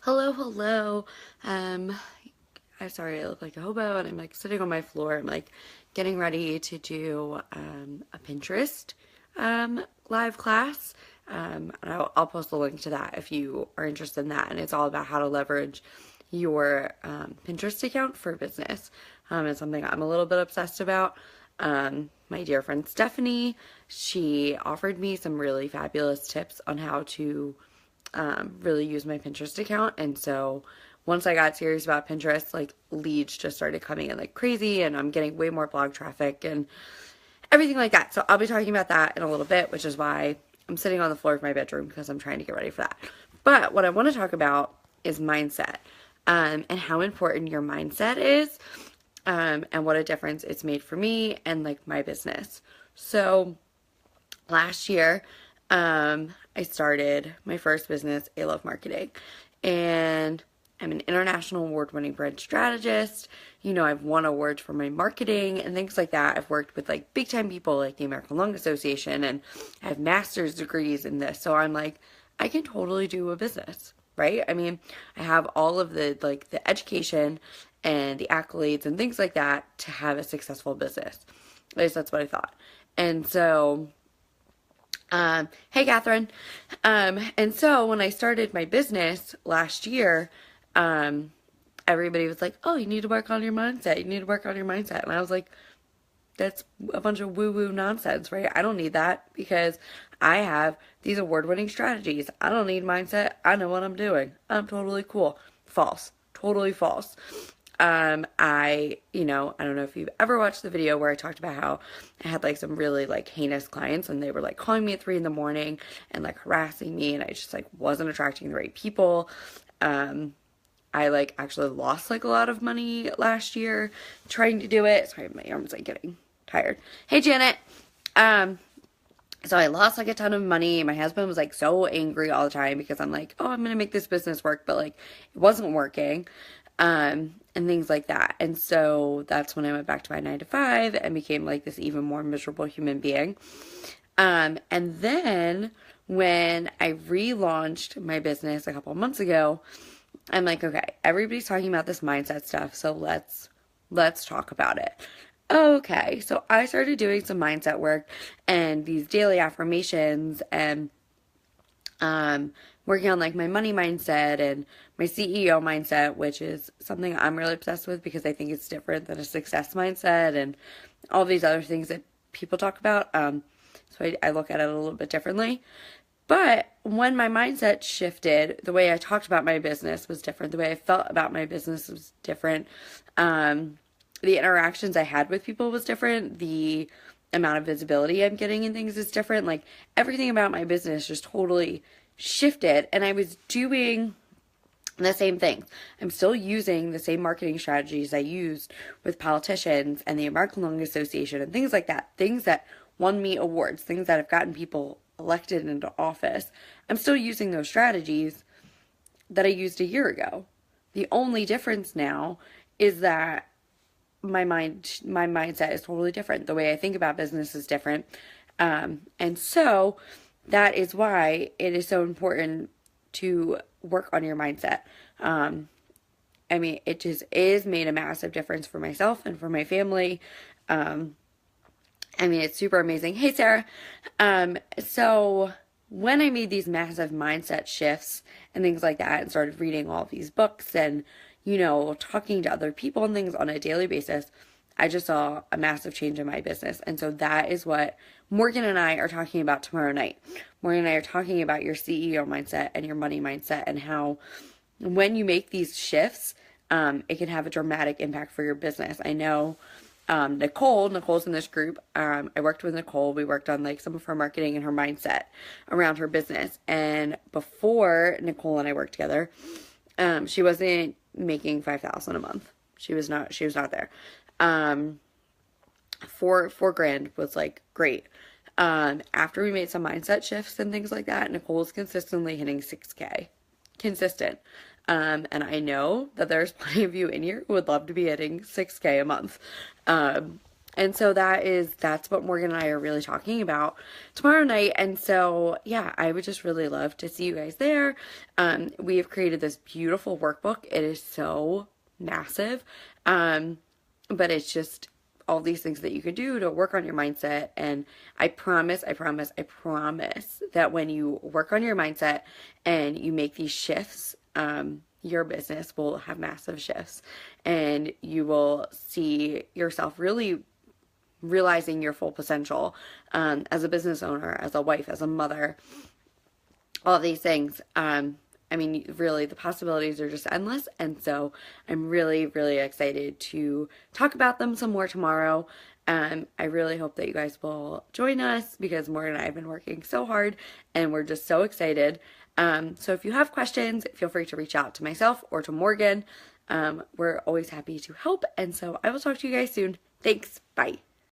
Hello, hello. Um, I'm sorry, I look like a hobo, and I'm like sitting on my floor. I'm like getting ready to do a Pinterest live class. And I'll post a link to that if you are interested in that. And it's all about how to leverage your Pinterest account for business. It's something I'm a little bit obsessed about. My dear friend Stephanie, she offered me some really fabulous tips on how to really use my Pinterest account. And so once I got serious about Pinterest, like leads just started coming in like crazy, and I'm getting way more blog traffic and everything like that. So I'll be talking about that in a little bit, which is why I'm sitting on the floor of my bedroom because I'm trying to get ready for that. But what I want to talk about is mindset, and how important your mindset is, and what a difference it's made for me and like my business. So last year, I started my first business, A Love Marketing, and I'm an international award-winning brand strategist. I've won awards for my marketing and things like that. I've worked with like big time people like the American Lung Association, and I have master's degrees in this. So I'm like, I can totally do a business, right? I mean, I have all of the education and the accolades and things like that to have a successful business. At least that's what I thought. And so hey, Catherine. And so when I started my business last year, um, everybody was like, oh, you need to work on your mindset. You need to work on your mindset. And I was like, that's a bunch of woo woo nonsense, right? I don't need that because I have these award winning strategies. I don't need mindset. I know what I'm doing. I'm totally cool. False. Totally false. I don't know if you've ever watched the video where I talked about how I had like some really like heinous clients, and they were like calling me at 3 in the morning and like harassing me, and I just like wasn't attracting the right people. Um, I like actually lost like a lot of money last year trying to do it. Sorry, my arm's like getting tired. Hey, Janet. Um, so I lost like a ton of money. My husband was like so angry all the time because I'm like, oh, I'm gonna make this business work, but like it wasn't working, and things like that. And so that's when I went back to my 9 to 5 and became like this even more miserable human being. And then when I relaunched my business a couple of months ago, I'm like, okay, everybody's talking about this mindset stuff, so let's talk about it. Okay, so I started doing some mindset work and these daily affirmations, and working on like my money mindset and my CEO mindset, which is something I'm really obsessed with because I think it's different than a success mindset and all these other things that people talk about. So I look at it a little bit differently. But when my mindset shifted, the way I talked about my business was different. The way I felt about my business was different. The interactions I had with people was different. The amount of visibility I'm getting in things is different. Like everything about my business just totally shifted, and I was doing the same thing. I'm still using the same marketing strategies I used with politicians and the American Lung Association and things like that. Things that won me awards, things that have gotten people elected into office. I'm still using those strategies that I used a year ago. The only difference now is that my mindset is totally different. The way I think about business is different. And so that is why it is so important to work on your mindset. I mean, it just is made a massive difference for myself and for my family. I mean, it's super amazing. Hey, Sarah. So when I made these massive mindset shifts and things like that and started reading all these books and, talking to other people and things on a daily basis, I just saw a massive change in my business. And so that is what Morgan and I are talking about tomorrow night. Morgan and I are talking about your CEO mindset and your money mindset and how when you make these shifts, it can have a dramatic impact for your business. I know Nicole's in this group. I worked with Nicole. We worked on like some of her marketing and her mindset around her business. And before Nicole and I worked together, she wasn't making 5,000 a month. She was not there. Four grand was like great. After we made some mindset shifts and things like that, Nicole's consistently hitting 6K. Consistent. And I know that there's plenty of you in here who would love to be hitting 6K a month. And so that's what Morgan and I are really talking about tomorrow night. And so, yeah, I would just really love to see you guys there. We have created this beautiful workbook. It is so massive. But it's just all these things that you can do to work on your mindset. And I promise that when you work on your mindset and you make these shifts, your business will have massive shifts and you will see yourself really realizing your full potential, as a business owner, as a wife, as a mother, all these things. I mean, really, the possibilities are just endless. And so I'm really, really excited to talk about them some more tomorrow. I really hope that you guys will join us because Morgan and I have been working so hard and we're just so excited. So if you have questions, feel free to reach out to myself or to Morgan. We're always happy to help. And so I will talk to you guys soon. Thanks. Bye.